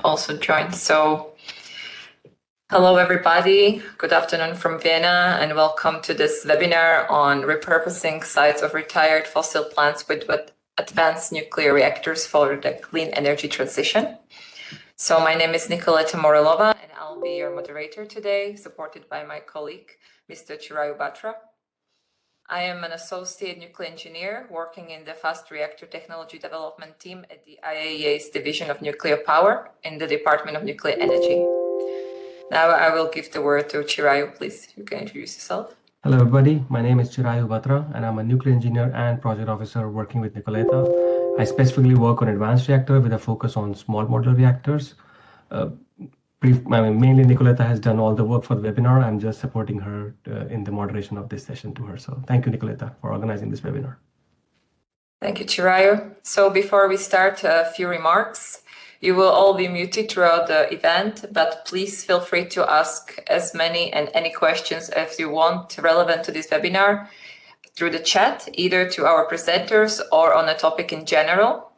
also joined. So hello, everybody. Good afternoon from Vienna, and welcome to this webinar on repurposing sites of retired fossil plants with advanced nuclear reactors for the clean energy transition. So my name is Nicoleta Morilova, and I'll be your moderator today, supported by my colleague, Mr. Chirayu Batra. I am an associate nuclear engineer working in the fast reactor technology development team at the IAEA's Division of Nuclear Power in the Department of Nuclear Energy. Now I will give the word to Chirayu. Please, you can introduce yourself. Hello, everybody. My name is Chirayu Batra, and I'm a nuclear engineer and project officer working with Nicoleta. I specifically work on advanced reactor with a focus on small modular reactors. Mainly Nicoleta has done all the work for the webinar. I'm just supporting her in the moderation of this session to her. So thank you, Nicoleta, for organizing this webinar. Thank you, Chirayu. So before we start, a few remarks. You will all be muted throughout the event, but please feel free to ask as many and any questions as you want relevant to this webinar through the chat, either to our presenters or on a topic in general.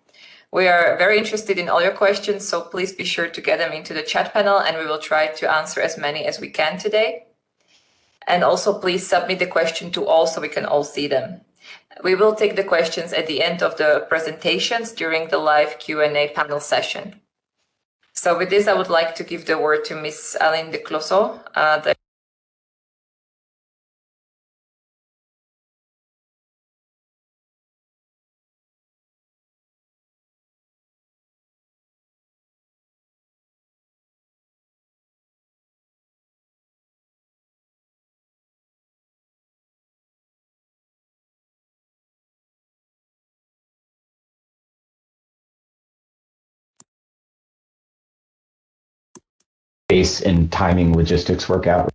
We are very interested in all your questions, so please be sure to get them into the chat panel and we will try to answer as many as we can today. And also please submit the question to all so we can all see them. We will take the questions at the end of the presentations during the live Q&A panel session. So with this, I would like to give the word to Ms. Aline de Closeau, the and timing logistics work out.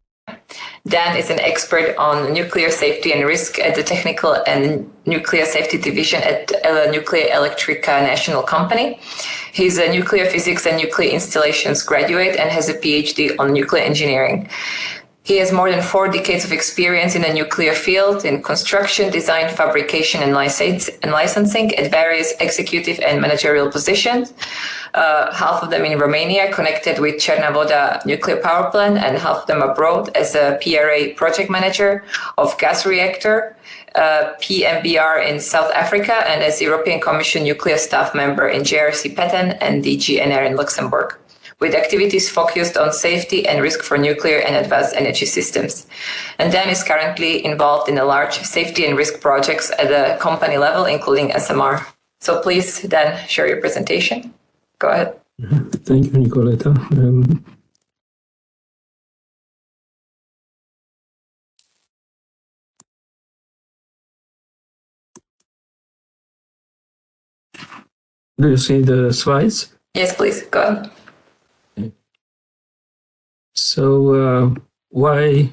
Dan is an expert on nuclear safety and risk at the Technical and Nuclear Safety Division at Nuclear Electrica National Company. He's a nuclear physics and nuclear installations graduate and has a PhD on nuclear engineering. He has more than 4 decades of experience in the nuclear field in construction, design, fabrication, and licensing at various executive and managerial positions. Half of them in Romania, connected with Chernavoda nuclear power plant, and half of them abroad as a PRA project manager of gas reactor, PMBR in South Africa, and as European Commission nuclear staff member in JRC Petten and DGNR in Luxembourg, with activities focused on safety and risk for nuclear and advanced energy systems. And Dan is currently involved in a large safety and risk projects at the company level, including SMR. So please, Dan, share your presentation. Go ahead. Thank you, Nicoleta. Do you see the slides? Yes, please, go ahead. So why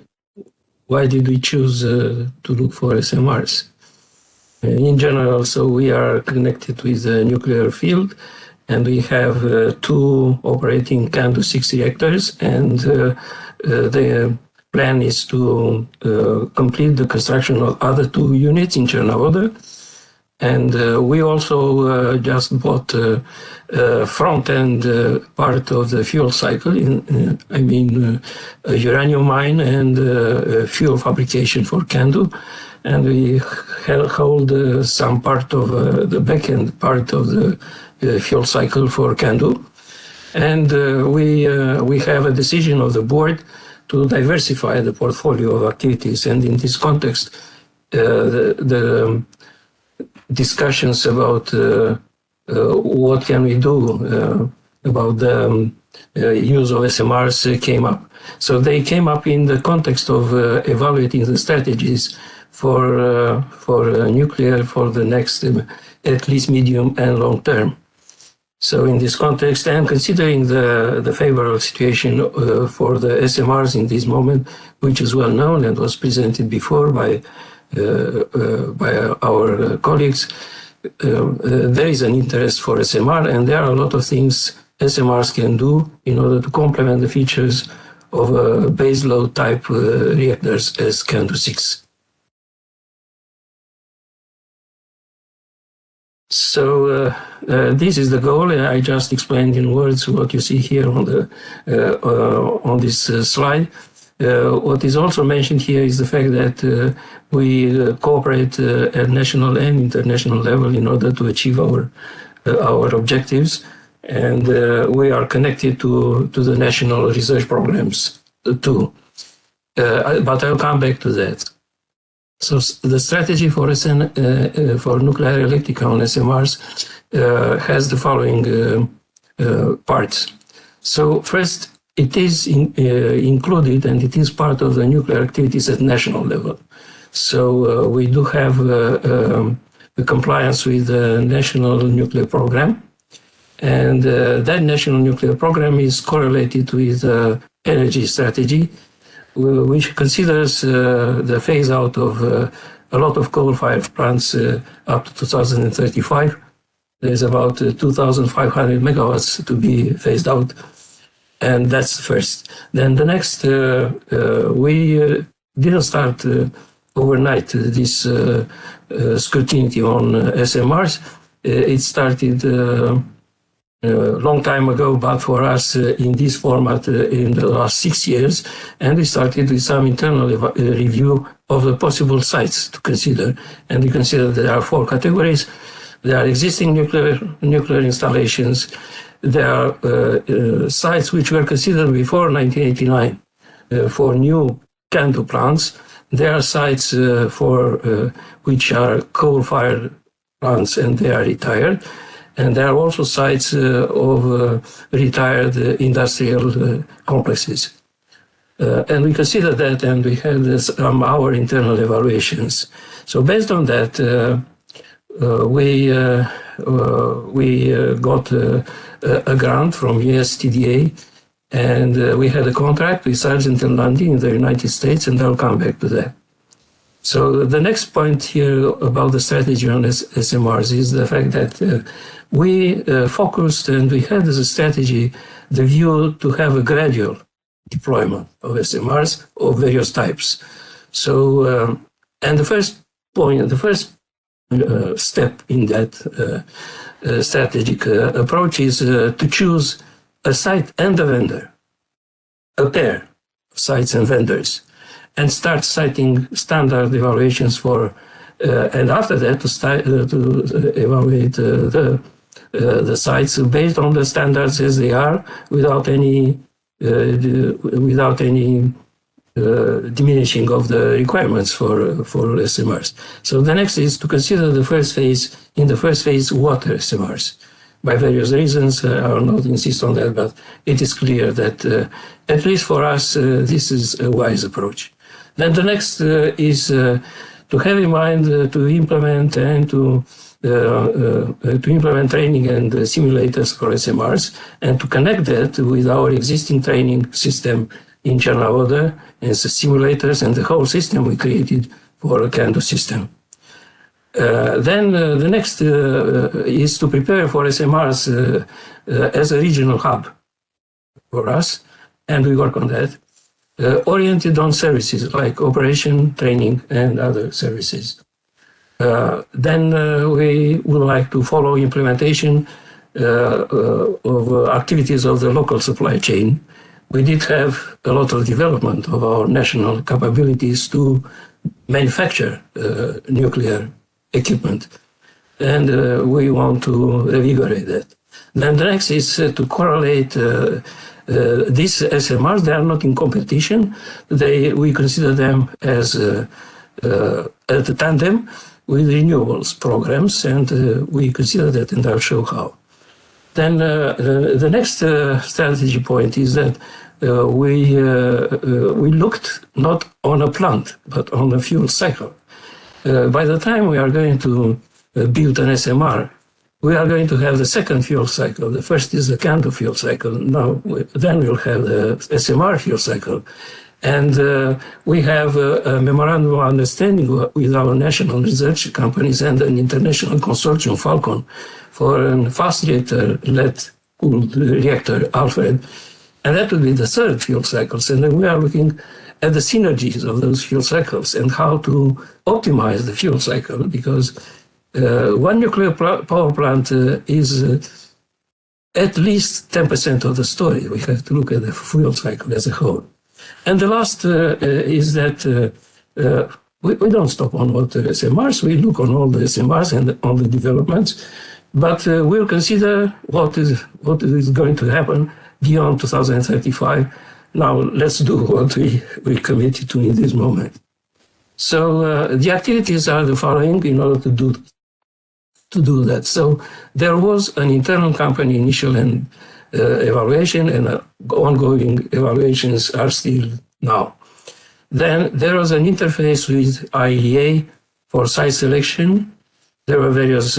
did we choose to look for SMRs? In general, so we are connected with the nuclear field, and we have 2 operating CANDU 6 reactors, and the plan is to complete the construction of other 2 units in Chernavoda. And we also just bought front-end part of the fuel cycle, a uranium mine and fuel fabrication for CANDU. And we hold some part of the back-end part of the fuel cycle for CANDU. And we have a decision of the board to diversify the portfolio of activities. And in this context, the discussions about what can we do about the use of SMRs came up. So they came up in the context of evaluating the strategies for nuclear for the next at least medium and long term. So in this context, and considering the favorable situation for the SMRs in this moment, which is well known and was presented before by our colleagues, there is an interest for SMR, and there are a lot of things SMRs can do in order to complement the features of baseload type reactors as CANDU 6. So this is the goal. I just explained in words what you see here on the on this slide. What is also mentioned here is the fact that we cooperate at national and international level in order to achieve our objectives, and we are connected to the national research programs too. But I'll come back to that. So the strategy for for nuclear electrica on SMRs has the following parts. So first, it is included and it is part of the nuclear activities at national level. So we do have compliance with the national nuclear program, and that national nuclear program is correlated with the energy strategy, which considers the phase out of a lot of coal-fired plants up to 2035. There's about 2,500 megawatts to be phased out, and that's the first. Then the next, we didn't start overnight this scrutiny on SMRs. It started a long time ago, but for us in this format in the last 6 years, and we started with some internal review of the possible sites to consider. And we consider there are 4 categories. There are existing nuclear installations. There are sites which were considered before 1989 for new CANDU plants. There are sites which are coal-fired plants and they are retired. And there are also sites of retired industrial complexes. And we consider that, and we had our internal evaluations. So based on that, we got a grant from USTDA, and we had a contract with Sargent & Lundy in the United States, and I'll come back to that. So the next point here about the strategy on SMRs is the fact that we focused and we had as a strategy the view to have a gradual deployment of SMRs of various types. So, and the first point, the first step in that strategic approach is to choose a site and a vendor, a pair of sites and vendors, and start citing standard evaluations for, and after that to evaluate the sites based on the standards as they are, without any diminishing of the requirements for SMRs. So the next is to consider the first phase. In the first phase, water SMRs. By various reasons, I will not insist on that, but it is clear that at least for us, this is a wise approach. Then the next is to have in mind to implement and to implement training and simulators for SMRs, and to connect that with our existing training system in Chernobyl and the simulators and the whole system we created for a CANDU system. Then the next is to prepare for SMRs as a regional hub for us, and we work on that. Oriented on services like operation, training, and other services. Then we would like to follow implementation of activities of the local supply chain. We did have a lot of development of our national capabilities to manufacture nuclear equipment, and we want to revigorate that. Then the next is to correlate these SMRs. They are not in competition. We consider them as a tandem with renewables programs, and we consider that, and I'll show how. Then the next strategy point is that we looked not on a plant, but on a fuel cycle. By the time we are going to build an SMR, we are going to have the second fuel cycle. The first is the CANDU fuel cycle. Now, then we'll have the SMR fuel cycle. And we have a memorandum of understanding with our national research companies and an international consortium, Falcon, for a fast reactor-led cooled reactor, Alfred. And that will be the third fuel cycles. And then we are looking at the synergies of those fuel cycles and how to optimize the fuel cycle, because one nuclear power plant is at least 10% of the story. We have to look at the fuel cycle as a whole. And the last is that we don't stop on all the SMRs. We look on all the SMRs and on the developments, but we'll consider what is going to happen beyond 2035. Now let's do what we committed to in this moment. So the activities are the following in order to do that. So there was an internal company initial and evaluation, and ongoing evaluations are still now. Then there was an interface with IAEA for site selection. There were various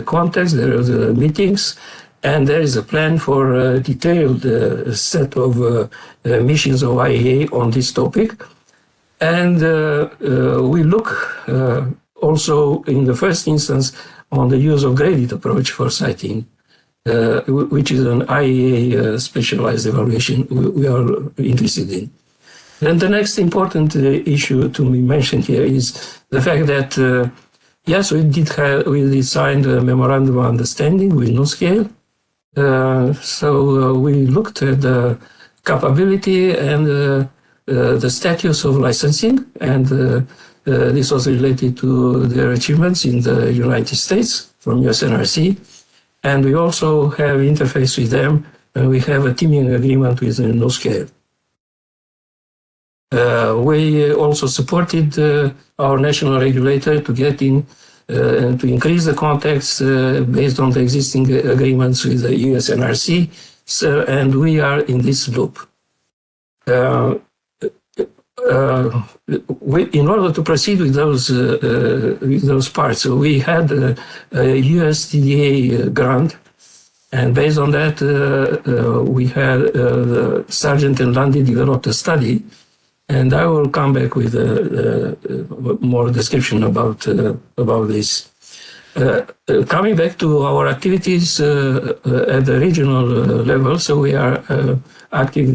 contacts, there were meetings, and there is a plan for a detailed set of missions of IAEA on this topic. And we look also in the first instance on the use of graded approach for siting, which is an IAEA specialized evaluation we are interested in. Then the next important issue to be mentioned here is the fact that, yes, we signed a memorandum of understanding with NuScale. So we looked at the capability and the status of licensing, and this was related to their achievements in the United States from USNRC. And we also have interface with them, and we have a teaming agreement with NuScale. We also supported our national regulator to get in and to increase the contacts based on the existing agreements with the USNRC, and we are in this loop. In order to proceed with those parts, we had a USDA grant, and based on that, we had Sargent and Lundy developed a study, and I will come back with more description about this. Coming back to our activities at the regional level, so we are active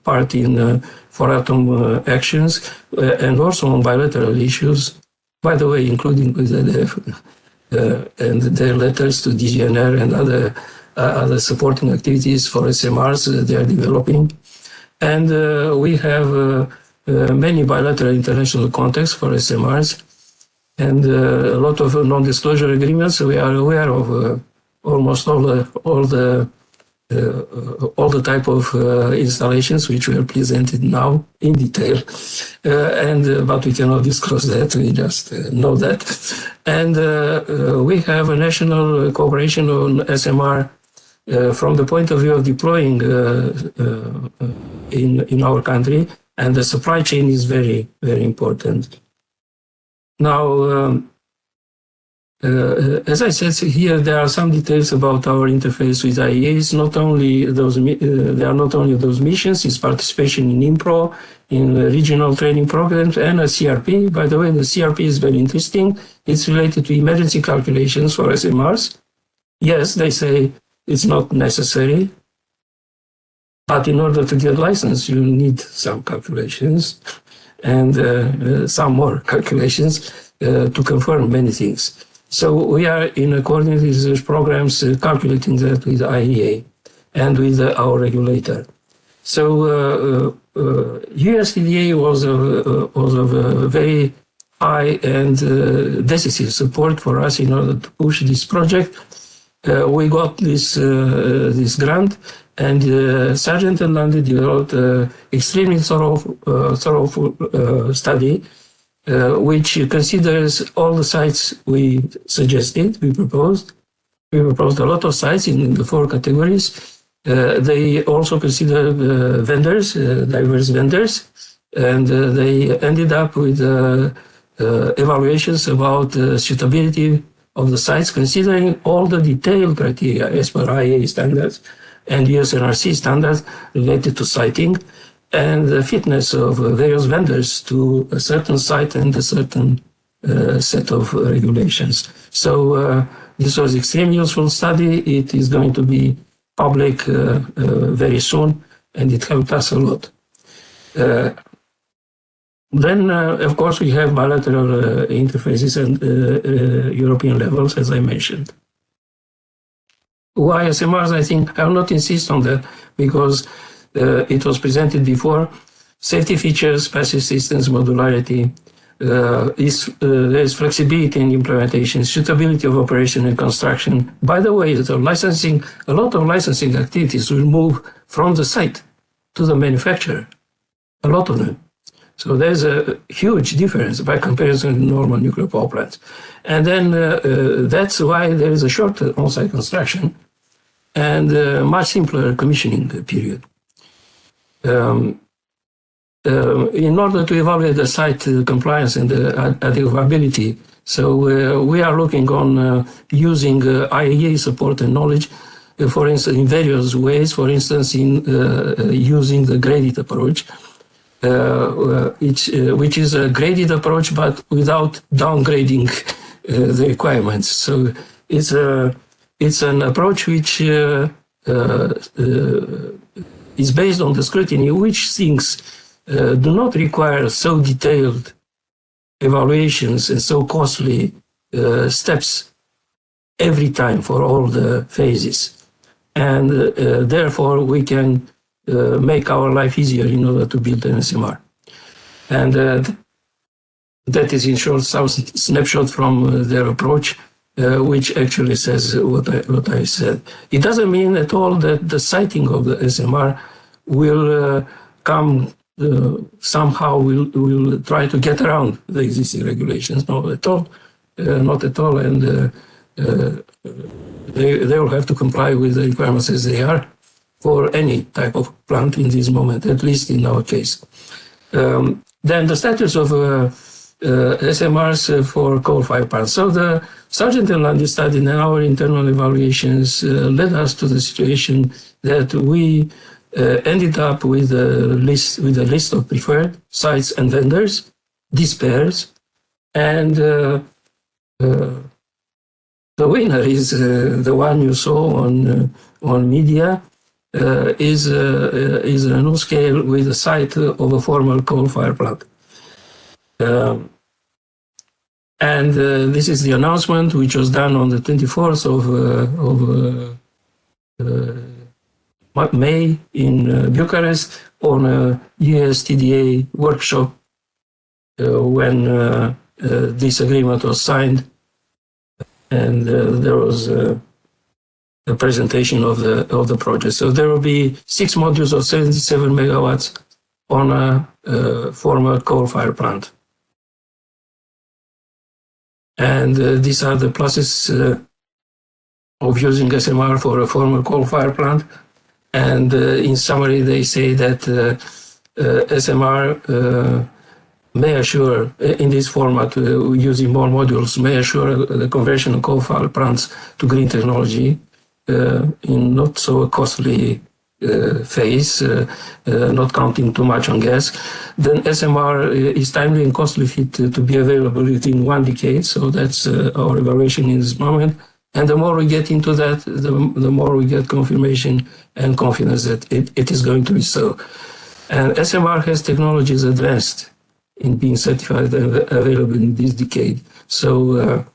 part in for-atom actions and also on bilateral issues, by the way, including with EDF and their letters to DGNR and other supporting activities for SMRs they are developing. And we have many bilateral international contacts for SMRs and a lot of non-disclosure agreements. We are aware of almost all the type of installations which were presented now in detail, but we cannot disclose that. We just know that, and we have a national cooperation on SMR from the point of view of deploying in our country, and the supply chain is very, very important. Now, as I said here, there are some details about our interface with IAEA. It's not only those; there are not only those missions. It's participation in IMPRO, in regional training programs, and a CRP. By the way, the CRP is very interesting. It's related to emergency calculations for SMRs. Yes, they say it's not necessary, but in order to get license, you need some calculations and some more calculations to confirm many things. So we are in accordance with these programs calculating that with IAEA and with our regulator. So USDA was of very high and decisive support for us in order to push this project. We got this grant, and Sargent and Lundy developed extremely thorough study, which considers all the sites we suggested, we proposed. We proposed a lot of sites in the 4 categories. They also considered vendors, diverse vendors, and they ended up with evaluations about suitability of the sites, considering all the detailed criteria as per IAEA standards and USNRC standards related to siting, and the fitness of various vendors to a certain site and a certain set of regulations. So this was extremely useful study. It is going to be public very soon, and it helped us a lot. Then, of course, we have bilateral interfaces and European levels, as I mentioned. Why SMRs? I think I will not insist on that because it was presented before. Safety features, passive systems, modularity, there is flexibility in implementation, suitability of operation and construction. By the way, the licensing, a lot of licensing activities will move from the site to the manufacturer, a lot of them. So there's a huge difference by comparison to normal nuclear power plants. And then that's why there is a short on-site construction and much simpler commissioning period. In order to evaluate the site compliance and the availability, so we are looking on using IAEA support and knowledge, for instance, in various ways, for instance, in using the graded approach, which is a graded approach, but without downgrading the requirements. So it's an approach which is based on the scrutiny, which things do not require so detailed evaluations and so costly steps every time for all the phases. And therefore, we can make our life easier in order to build an SMR. And that is in short some snapshot from their approach, which actually says what I said. It doesn't mean at all that the siting of the SMR will come somehow will try to get around the existing regulations. Not at all, not at all, and they will have to comply with the requirements as they are for any type of plant in this moment, at least in our case. Then the status of SMRs for coal-fired plants. So the Sargent and Lundy study and our internal evaluations led us to the situation that we ended up with a list of preferred sites and vendors, these pairs, and the winner is the one you saw on media. Is a NuScale with a site of a former coal-fired plant. And this is the announcement, which was done on the 24th of May in Bucharest on a USTDA workshop when this agreement was signed, and there was a presentation of the project. So there will be 6 modules of 77 megawatts on a former coal-fired plant. And these are the pluses of using SMR for a former coal-fired plant. And in summary, they say that SMR may assure, in this format, using more modules, may assure the conversion of coal-fired plants to green technology in not so costly phase, not counting too much on gas. Then SMR is timely and costly fit to be available within 1 decade. So that's our evaluation in this moment. And the more we get into that, the more we get confirmation and confidence that it is going to be so. And SMR has technologies advanced in being certified and available in this decade. So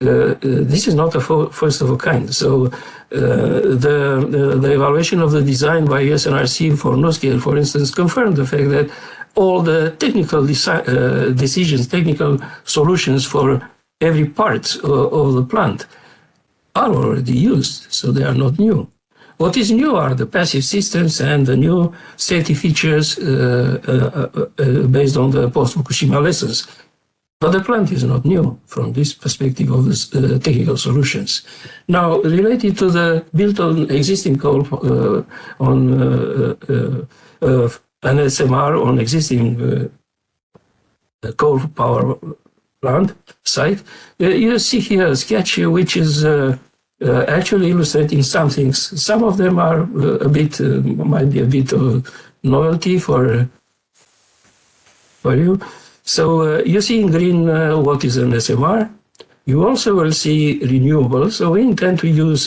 this is not a first of a kind. So the evaluation of the design by USNRC for NuScale, for instance, confirmed the fact that all the technical decisions, technical solutions for every part of the plant are already used, so they are not new. What is new are the passive systems and the new safety features based on the post-Fukushima lessons. But the plant is not new from this perspective of the technical solutions. Now, related to the built on existing coal, on an SMR on existing coal power plant site, you see here a sketch which is actually illustrating some things. Some of them are a bit, might be a bit of novelty for you. So you see in green what is an SMR. You also will see renewables. So we intend to use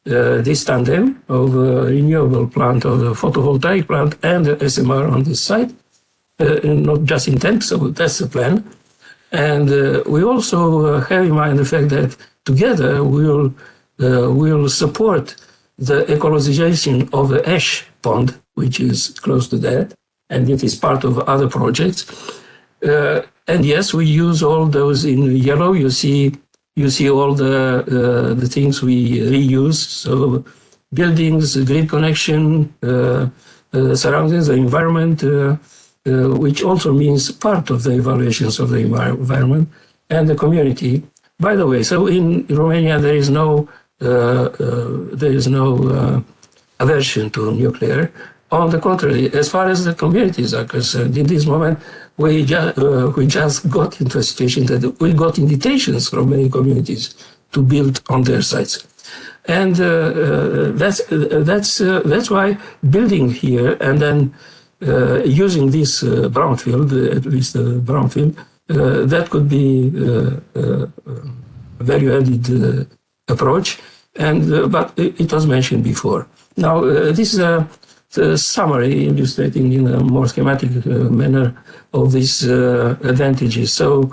this tandem of a renewable plant, of the photovoltaic plant and the SMR on this site. not just intent, so that's the plan. And we also have in mind the fact that together we will support the ecologization of the ash pond, which is close to that, and it is part of other projects. And yes, we use all those in yellow. You see all the things we reuse. So buildings, grid connection, surroundings, the environment, which also means part of the evaluations of the environment and the community. By the way, so in Romania there is no aversion to nuclear. On the contrary, as far as the communities are concerned, in this moment we just got into a situation that we got invitations from many communities to build on their sites, and that's why building here and then using this brownfield, at least the brownfield, that could be a value-added approach. And but it was mentioned before. Now this is a summary illustrating in a more schematic manner of these advantages. So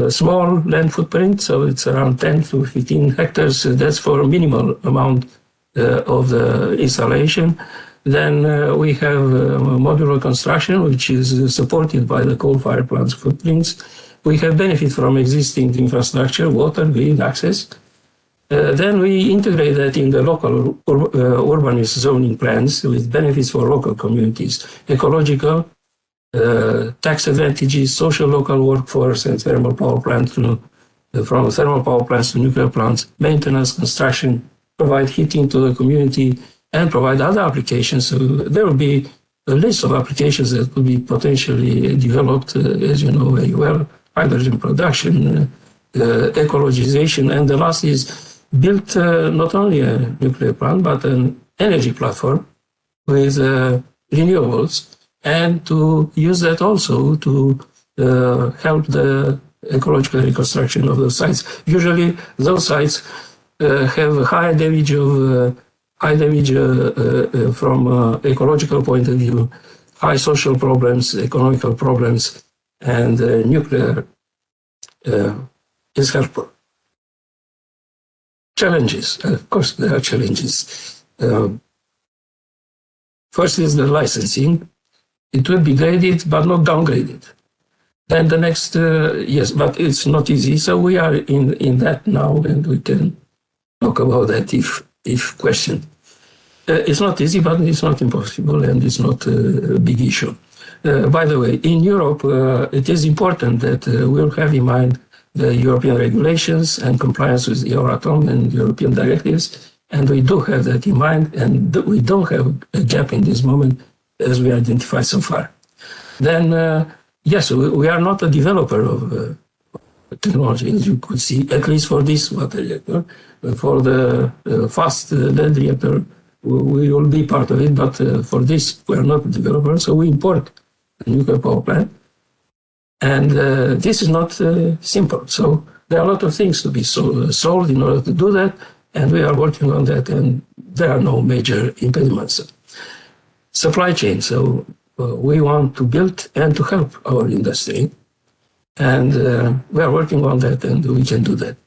small land footprint, so it's around 10 to 15 hectares. That's for a minimal amount of the installation. Then we have modular construction, which is supported by the coal-fired plants footprints. We have benefit from existing infrastructure, water, grid access. Then we integrate that in the local urbanist zoning plans with benefits for local communities, ecological, tax advantages, social local workforce, and thermal power plants, from thermal power plants to nuclear plants, maintenance, construction, provide heating to the community, and provide other applications. So there will be a list of applications that could be potentially developed, as you know very well, hydrogen production, ecologization, and the last is built not only a nuclear plant, but an energy platform with renewables, and to use that also to help the ecological reconstruction of those sites. Usually those sites have a high damage from ecological point of view, high social problems, economical problems, and nuclear is helpful. Challenges, of course, there are challenges. First is the licensing. It will be graded, but not downgraded. Then the next, yes, but it's not easy. So we are in that now, and we can talk about that if questioned. It's not easy, but it's not impossible, and it's not a big issue. By the way, in Europe, it is important that we'll have in mind the European regulations and compliance with Euratom and European directives, and we do have that in mind, and we don't have a gap in this moment as we identified so far. Then, yes, we are not a developer of technology, as you could see, at least for this water reactor. For the fast lead reactor, we will be part of it, but for this, we are not a developer, so we import a nuclear power plant. And this is not simple. So there are a lot of things to be solved in order to do that, and we are working on that, and there are no major impediments. Supply chain. So we want to build and to help our industry, and we are working on that, and we can do that.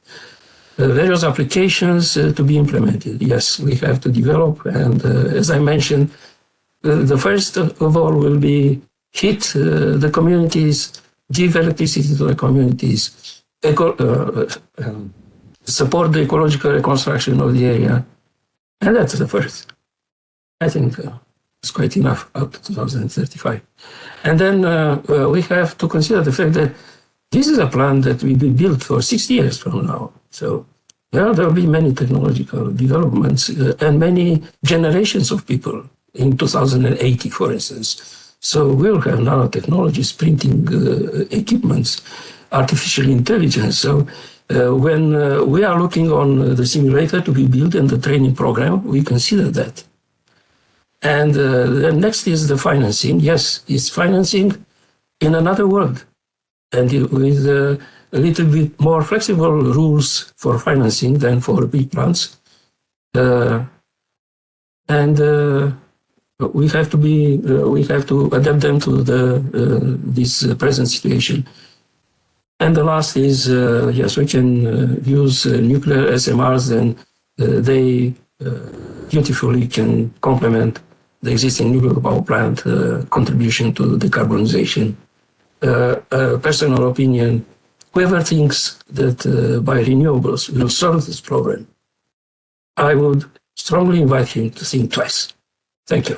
Various applications to be implemented. Yes, we have to develop, and as I mentioned, the first of all will be heat the communities, give electricity to the communities, support the ecological reconstruction of the area, and that's the first. I think it's quite enough up to 2035. And then we have to consider the fact that this is a plant that will be built for 60 years from now. So there will be many technological developments and many generations of people in 2080, for instance. So we'll have nanotechnologies, printing equipments, artificial intelligence. So when we are looking on the simulator to be built and the training program, we consider that. And the next is the financing. Yes, it's financing in another world, and with a little bit more flexible rules for financing than for big plants. And we have to adapt them to this present situation. And the last is, yes, we can use nuclear SMRs, and they beautifully can complement the existing nuclear power plant contribution to decarbonization. Personal opinion, whoever thinks that by renewables will solve this problem, I would strongly invite him to think twice. Thank you.